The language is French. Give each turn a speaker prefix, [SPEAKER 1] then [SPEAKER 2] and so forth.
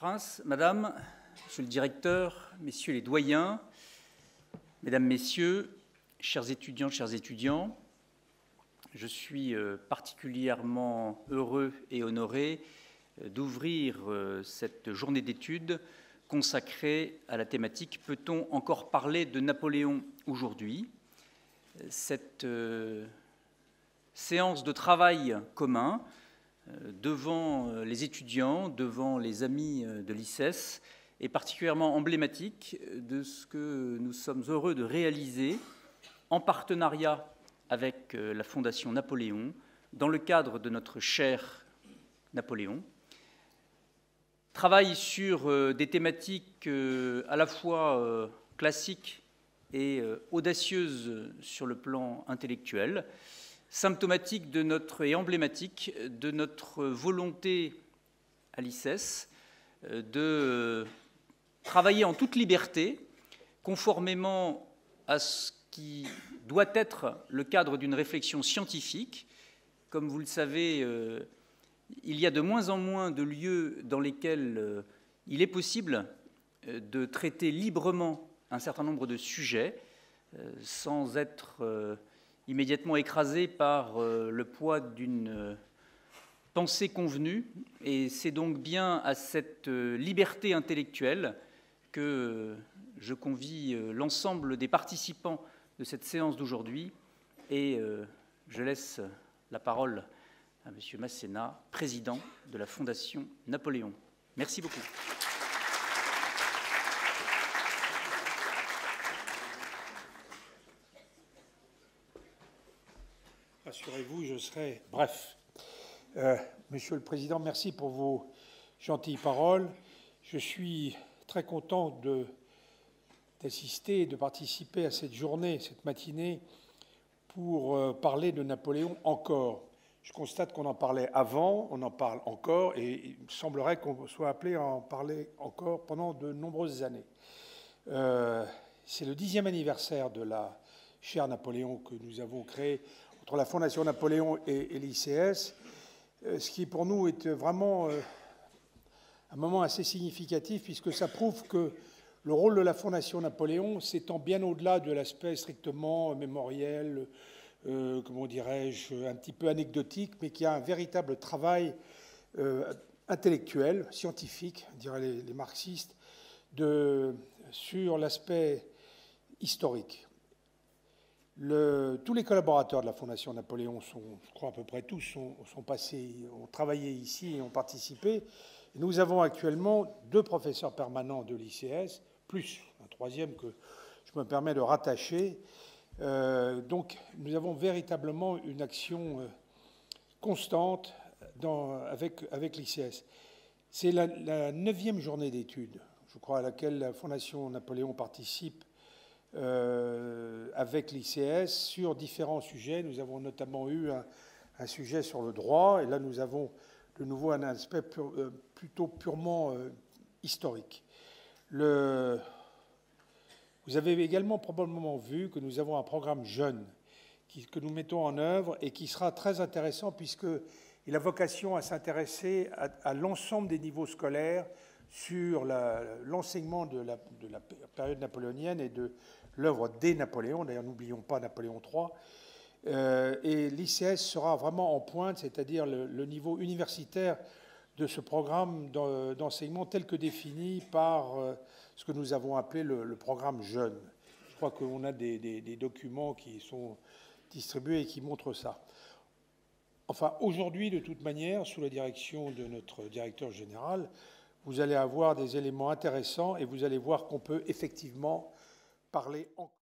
[SPEAKER 1] Prince, Madame, Monsieur le Directeur, Messieurs les doyens, Mesdames, Messieurs, chers étudiants, je suis particulièrement heureux et honoré d'ouvrir cette journée d'études consacrée à la thématique « Peut-on encore parler de Napoléon aujourd'hui ?» Cette séance de travail commun devant les étudiants, devant les amis de l'ICES est particulièrement emblématique de ce que nous sommes heureux de réaliser en partenariat avec la Fondation Napoléon dans le cadre de notre cher Napoléon. Travail sur des thématiques à la fois classiques et audacieuses sur le plan intellectuel, symptomatique et emblématique de notre volonté à l'ICES de travailler en toute liberté, conformément à ce qui doit être le cadre d'une réflexion scientifique. Comme vous le savez, il y a de moins en moins de lieux dans lesquels il est possible de traiter librement un certain nombre de sujets sans être immédiatement écrasé par le poids d'une pensée convenue. Et c'est donc bien à cette liberté intellectuelle que je convie l'ensemble des participants de cette séance d'aujourd'hui. Et je laisse la parole à M. Masséna, président de la Fondation Napoléon. Merci beaucoup.
[SPEAKER 2] Rassurez-vous, je serai bref. Monsieur le Président, merci pour vos gentilles paroles. Je suis très content d'assister et de participer à cette journée, cette matinée, pour parler de Napoléon encore. Je constate qu'on en parlait avant, on en parle encore, et il me semblerait qu'on soit appelé à en parler encore pendant de nombreuses années. C'est le 10e anniversaire de la chaire Napoléon que nous avons créée entre la Fondation Napoléon et l'ICS, ce qui pour nous est vraiment un moment assez significatif, puisque ça prouve que le rôle de la Fondation Napoléon s'étend bien au-delà de l'aspect strictement mémoriel, comment dirais-je, un petit peu anecdotique, mais qui a un véritable travail intellectuel, scientifique, diraient les marxistes, sur l'aspect historique. Tous les collaborateurs de la Fondation Napoléon, je crois à peu près tous, sont passés, ont travaillé ici et ont participé. Nous avons actuellement 2 professeurs permanents de l'ICS, plus un 3e que je me permets de rattacher. Donc nous avons véritablement une action constante avec l'ICS. C'est la 9e journée d'études, je crois, à laquelle la Fondation Napoléon participe avec l'ICS sur différents sujets. Nous avons notamment eu un sujet sur le droit, et là nous avons de nouveau un aspect plutôt purement historique. Vous avez également probablement vu que nous avons un programme jeune que nous mettons en œuvre et qui sera très intéressant puisqu'il a vocation à s'intéresser à l'ensemble des niveaux scolaires sur l'enseignement de la période napoléonienne et de l'œuvre des Napoléons. D'ailleurs, n'oublions pas Napoléon III. Et l'ICS sera vraiment en pointe, c'est-à-dire le niveau universitaire de ce programme d'enseignement tel que défini par ce que nous avons appelé le programme jeune. Je crois qu'on a des documents qui sont distribués et qui montrent ça. Enfin, aujourd'hui, de toute manière, sous la direction de notre directeur général, vous allez avoir des éléments intéressants et vous allez voir qu'on peut effectivement parler encore.